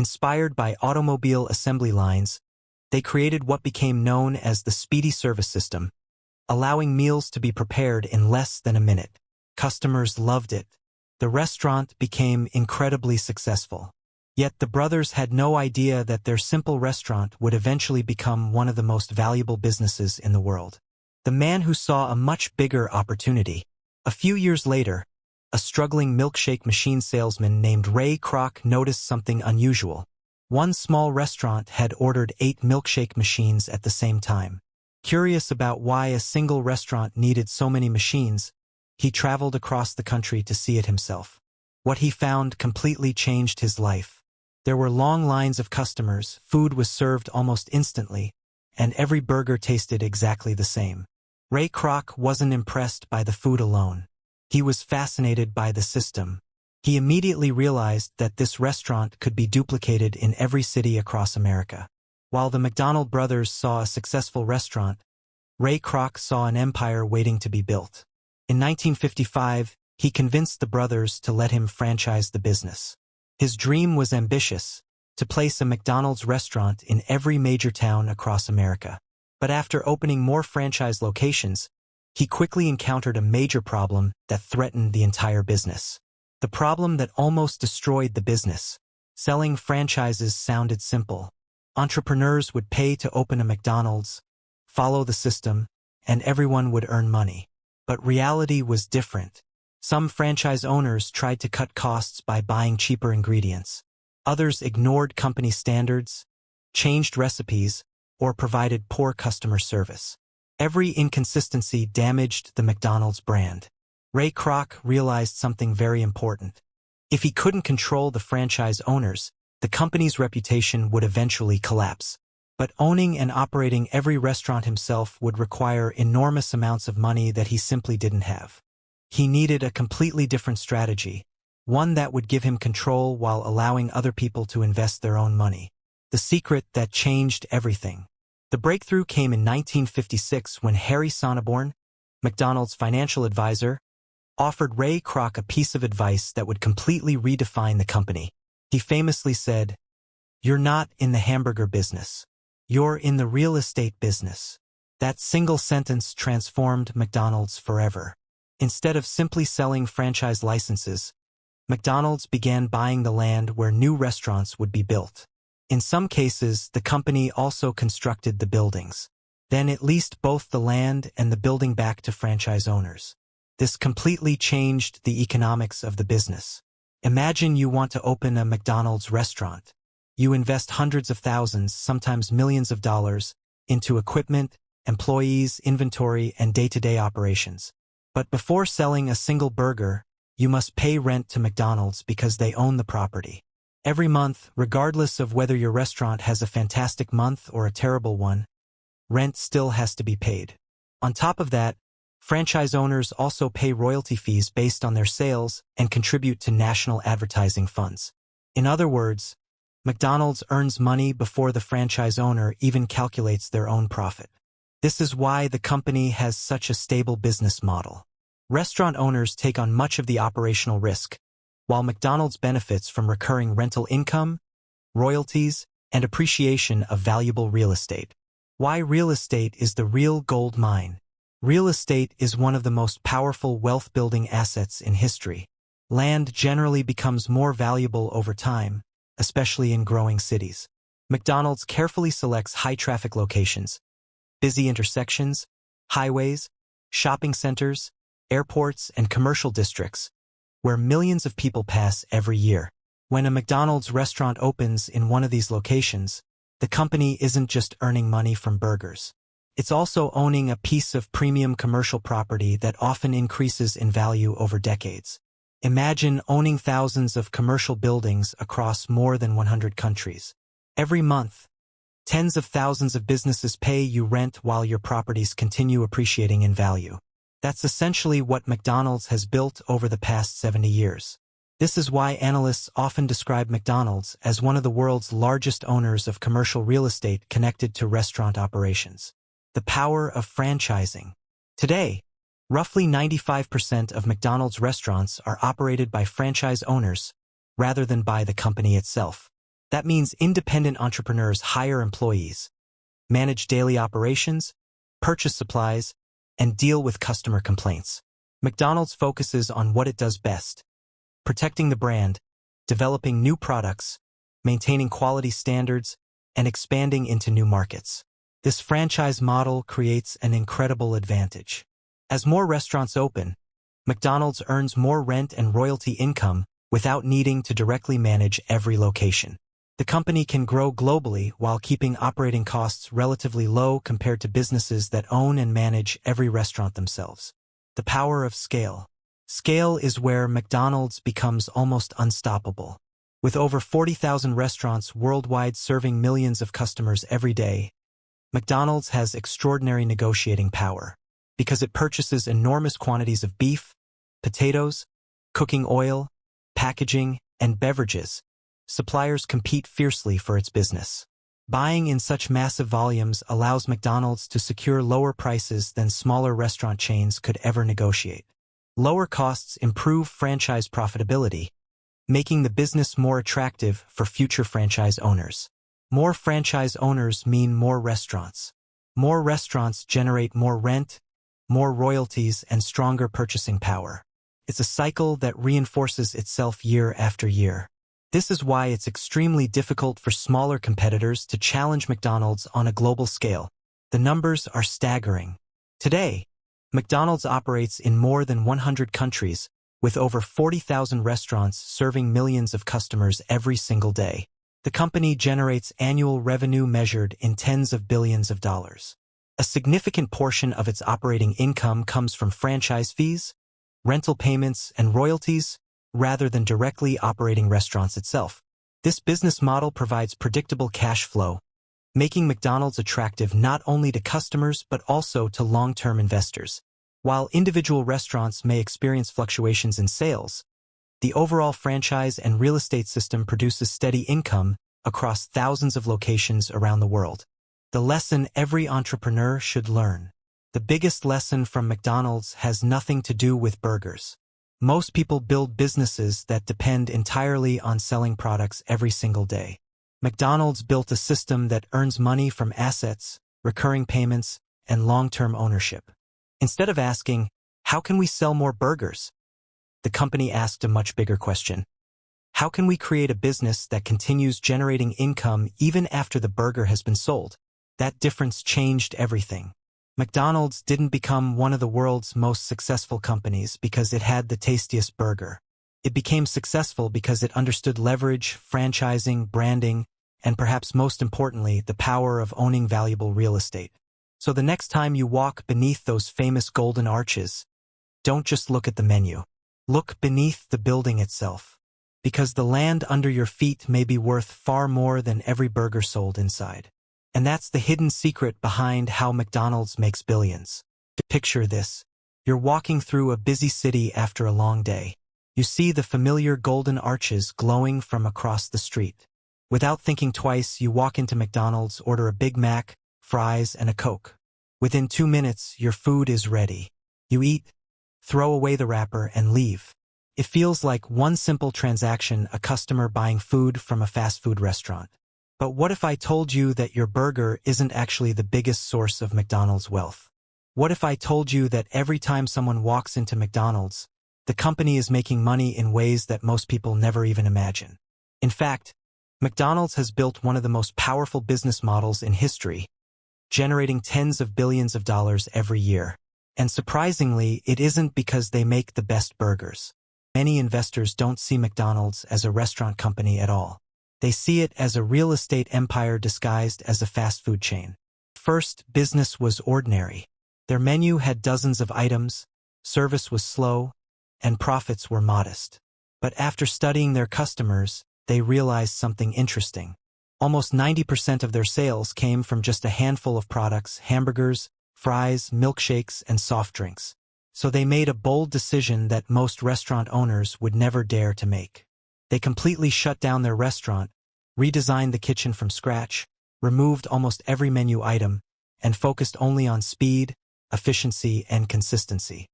Inspired by automobile assembly lines, they created what became known as the speedy service system, allowing meals to be prepared in less than a minute. Customers loved it. The restaurant became incredibly successful. Yet the brothers had no idea that their simple restaurant would eventually become one of the most valuable businesses in the world. The man who saw a much bigger opportunity. A few years later, a struggling milkshake machine salesman named Ray Kroc noticed something unusual. One small restaurant had ordered 8 milkshake machines at the same time. Curious about why a single restaurant needed so many machines, he traveled across the country to see it himself. What he found completely changed his life. There were long lines of customers, food was served almost instantly, and every burger tasted exactly the same. Ray Kroc wasn't impressed by the food alone. He was fascinated by the system. He immediately realized that this restaurant could be duplicated in every city across America. While the McDonald brothers saw a successful restaurant, Ray Kroc saw an empire waiting to be built. In 1955, he convinced the brothers to let him franchise the business. His dream was ambitious, to place a McDonald's restaurant in every major town across America. But after opening more franchise locations, he quickly encountered a major problem that threatened the entire business. The problem that almost destroyed the business. Selling franchises sounded simple. Entrepreneurs would pay to open a McDonald's, follow the system, and everyone would earn money. But reality was different. Some franchise owners tried to cut costs by buying cheaper ingredients. Others ignored company standards, changed recipes, or provided poor customer service. Every inconsistency damaged the McDonald's brand. Ray Kroc realized something very important. If he couldn't control the franchise owners, the company's reputation would eventually collapse. But owning and operating every restaurant himself would require enormous amounts of money that he simply didn't have. He needed a completely different strategy, one that would give him control while allowing other people to invest their own money. The secret that changed everything. The breakthrough came in 1956 when Harry Sonneborn, McDonald's financial advisor, offered Ray Kroc a piece of advice that would completely redefine the company. He famously said, "You're not in the hamburger business. You're in the real estate business." That single sentence transformed McDonald's forever. Instead of simply selling franchise licenses, McDonald's began buying the land where new restaurants would be built. In some cases, the company also constructed the buildings. Then it leased both the land and the building back to franchise owners. This completely changed the economics of the business. Imagine you want to open a McDonald's restaurant. You invest hundreds of thousands, sometimes millions of dollars, into equipment, employees, inventory, and day-to-day operations. But before selling a single burger, you must pay rent to McDonald's because they own the property. Every month, regardless of whether your restaurant has a fantastic month or a terrible one, rent still has to be paid. On top of that, franchise owners also pay royalty fees based on their sales and contribute to national advertising funds. In other words, McDonald's earns money before the franchise owner even calculates their own profit. This is why the company has such a stable business model. Restaurant owners take on much of the operational risk, while McDonald's benefits from recurring rental income, royalties, and appreciation of valuable real estate. Why real estate is the real gold mine. Real estate is one of the most powerful wealth-building assets in history. Land generally becomes more valuable over time, especially in growing cities. McDonald's carefully selects high-traffic locations, busy intersections, highways, shopping centers, airports, and commercial districts, where millions of people pass every year. When a McDonald's restaurant opens in one of these locations, the company isn't just earning money from burgers. It's also owning a piece of premium commercial property that often increases in value over decades. Imagine owning thousands of commercial buildings across more than 100 countries. Every month, tens of thousands of businesses pay you rent while your properties continue appreciating in value. That's essentially what McDonald's has built over the past 70 years. This is why analysts often describe McDonald's as one of the world's largest owners of commercial real estate connected to restaurant operations. The power of franchising. Today, roughly 95% of McDonald's restaurants are operated by franchise owners rather than by the company itself. That means independent entrepreneurs hire employees, manage daily operations, purchase supplies, and deal with customer complaints. McDonald's focuses on what it does best: protecting the brand, developing new products, maintaining quality standards, and expanding into new markets. This franchise model creates an incredible advantage. As more restaurants open, McDonald's earns more rent and royalty income without needing to directly manage every location. The company can grow globally while keeping operating costs relatively low compared to businesses that own and manage every restaurant themselves. The power of scale. Scale is where McDonald's becomes almost unstoppable. With over 40,000 restaurants worldwide serving millions of customers every day, McDonald's has extraordinary negotiating power. Because it purchases enormous quantities of beef, potatoes, cooking oil, packaging, and beverages, suppliers compete fiercely for its business. Buying in such massive volumes allows McDonald's to secure lower prices than smaller restaurant chains could ever negotiate. Lower costs improve franchise profitability, making the business more attractive for future franchise owners. More franchise owners mean more restaurants. More restaurants generate more rent, more royalties, and stronger purchasing power. It's a cycle that reinforces itself year after year. This is why it's extremely difficult for smaller competitors to challenge McDonald's on a global scale. The numbers are staggering. Today, McDonald's operates in more than 100 countries, with over 40,000 restaurants serving millions of customers every single day. The company generates annual revenue measured in tens of billions of dollars. A significant portion of its operating income comes from franchise fees, rental payments, and royalties, rather than directly operating restaurants itself. This business model provides predictable cash flow, making McDonald's attractive not only to customers but also to long-term investors. While individual restaurants may experience fluctuations in sales, the overall franchise and real estate system produces steady income across thousands of locations around the world. The lesson every entrepreneur should learn. The biggest lesson from McDonald's has nothing to do with burgers. Most people build businesses that depend entirely on selling products every single day. McDonald's built a system that earns money from assets, recurring payments, and long-term ownership. Instead of asking, "How can we sell more burgers?" the company asked a much bigger question. How can we create a business that continues generating income even after the burger has been sold? That difference changed everything. McDonald's didn't become one of the world's most successful companies because it had the tastiest burger. It became successful because it understood leverage, franchising, branding, and perhaps most importantly, the power of owning valuable real estate. So the next time you walk beneath those famous golden arches, don't just look at the menu. Look beneath the building itself. Because the land under your feet may be worth far more than every burger sold inside. And that's the hidden secret behind how McDonald's makes billions. Picture this. You're walking through a busy city after a long day. You see the familiar golden arches glowing from across the street. Without thinking twice, you walk into McDonald's, order a Big Mac, fries, and a Coke. Within 2 minutes, your food is ready. You eat, throw away the wrapper, and leave. It feels like one simple transaction, a customer buying food from a fast food restaurant. But what if I told you that your burger isn't actually the biggest source of McDonald's wealth? What if I told you that every time someone walks into McDonald's, the company is making money in ways that most people never even imagine? In fact, McDonald's has built one of the most powerful business models in history, generating tens of billions of dollars every year. And surprisingly, it isn't because they make the best burgers. Many investors don't see McDonald's as a restaurant company at all. They see it as a real estate empire disguised as a fast food chain. First, business was ordinary. Their menu had dozens of items, service was slow, and profits were modest. But after studying their customers, they realized something interesting. Almost 90% of their sales came from just a handful of products: hamburgers, fries, milkshakes, and soft drinks. So they made a bold decision that most restaurant owners would never dare to make. They completely shut down their restaurant, redesigned the kitchen from scratch, removed almost every menu item, and focused only on speed, efficiency, and consistency.